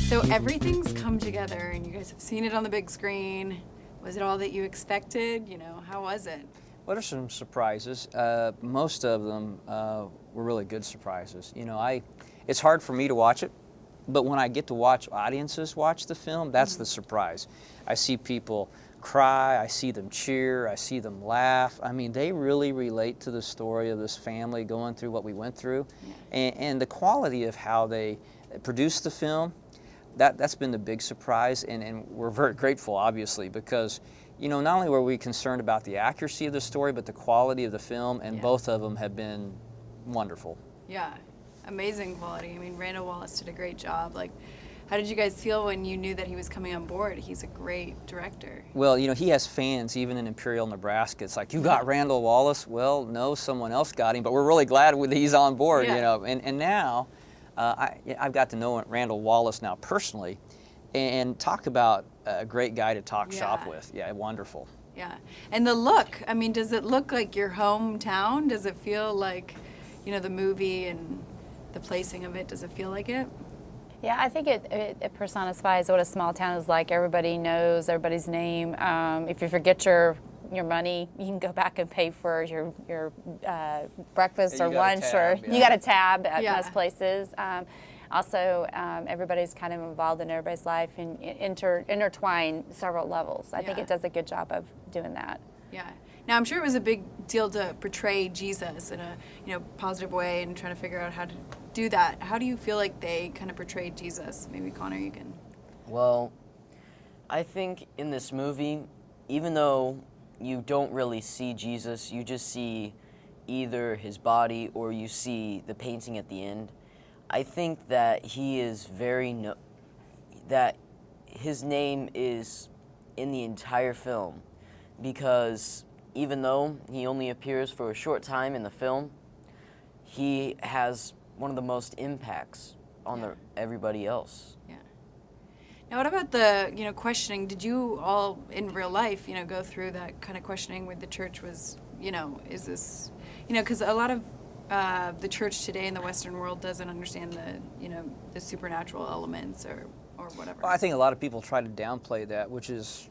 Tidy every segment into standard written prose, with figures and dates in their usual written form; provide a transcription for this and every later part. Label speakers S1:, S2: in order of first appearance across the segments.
S1: So everything's come together and you guys have seen it on the big screen. Was it all that you expected? You know, how was it?
S2: Well, there's some surprises. Most of them were really good surprises. You know, it's hard for me to watch it, but when I get to watch audiences watch the film, that's the surprise. I see people cry, I see them cheer, I see them laugh. I mean, they really relate to the story of this family going through what we went through. And the quality of how they produced the film, that's been the big surprise, and we're very grateful, obviously, because you know, not only were we concerned about the accuracy of the story, but the quality of the film, and both of them have been wonderful.
S1: Yeah, amazing quality. I mean, Randall Wallace did a great job. Like, how did you guys feel when you knew that he was coming on board? He's a great director.
S2: Well, you know, he has fans even in Imperial, Nebraska. It's like, you got Randall Wallace? Well, no, someone else got him, but we're really glad he's on board, you know. And now, I've got to know Randall Wallace now personally, and talk about a great guy to talk shop with. Yeah, wonderful.
S1: Yeah, and the look, I mean, does it look like your hometown? Does it feel like, you know, the movie and the placing of it, does it feel like it?
S3: Yeah, I think it personifies what a small town is like. Everybody knows everybody's name. If you forget your money, you can go back and pay for your breakfast or lunch, you got a tab at most places. Also, everybody's kind of involved in everybody's life and intertwine several levels. I think it does a good job of doing that.
S1: Yeah. Now, I'm sure it was a big deal to portray Jesus in a positive way and trying to figure out how to do that. How do you feel like they kind of portrayed Jesus? Maybe Connor, you can.
S4: Well, I think in this movie, even though you don't really see Jesus, you just see either his body or you see the painting at the end. I think that he is that his name is in the entire film, because even though he only appears for a short time in the film, he has one of the most impacts on everybody else. Yeah.
S1: Now, what about the questioning? Did you all in real life go through that kind of questioning where the church was is this because a lot of the church today in the Western world doesn't understand the supernatural elements or whatever.
S2: Well, I think a lot of people try to downplay that, which is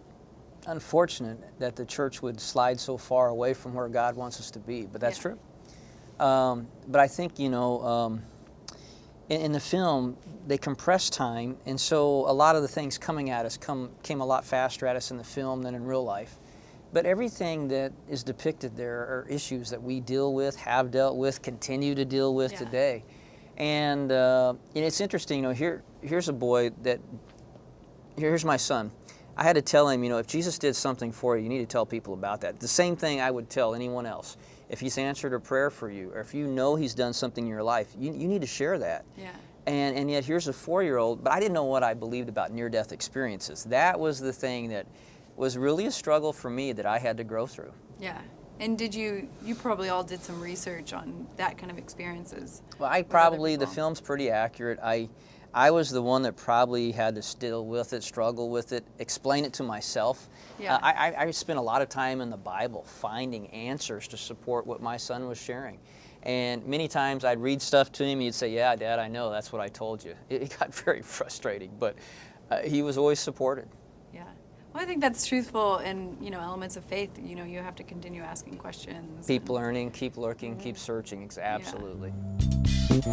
S2: unfortunate that the church would slide so far away from where God wants us to be, but that's true. But I think, in the film, they compress time, and so a lot of the things coming at us came a lot faster at us in the film than in real life. But everything that is depicted there are issues that we deal with, have dealt with, continue to deal with today. And it's interesting, here's a boy here's my son. I had to tell him, if Jesus did something for you, you need to tell people about that. The same thing I would tell anyone else. If he's answered a prayer for you, or if you know he's done something in your life, you need to share that.
S1: Yeah.
S2: And yet here's a 4-year-old, but I didn't know what I believed about near-death experiences. That was the thing that was really a struggle for me that I had to grow through.
S1: Yeah. And you probably all did some research on that kind of experiences.
S2: Well, the film's pretty accurate. I was the one that probably had to struggle with it, explain it to myself.
S1: Yeah.
S2: I spent a lot of time in the Bible finding answers to support what my son was sharing. And many times I'd read stuff to him, and he'd say, "Yeah, Dad, I know, that's what I told you." It got very frustrating, but he was always supported.
S1: Yeah. Well, I think that's truthful, and elements of faith. You have to continue asking questions.
S2: Keep learning, keep looking, keep searching. Absolutely.
S1: Yeah.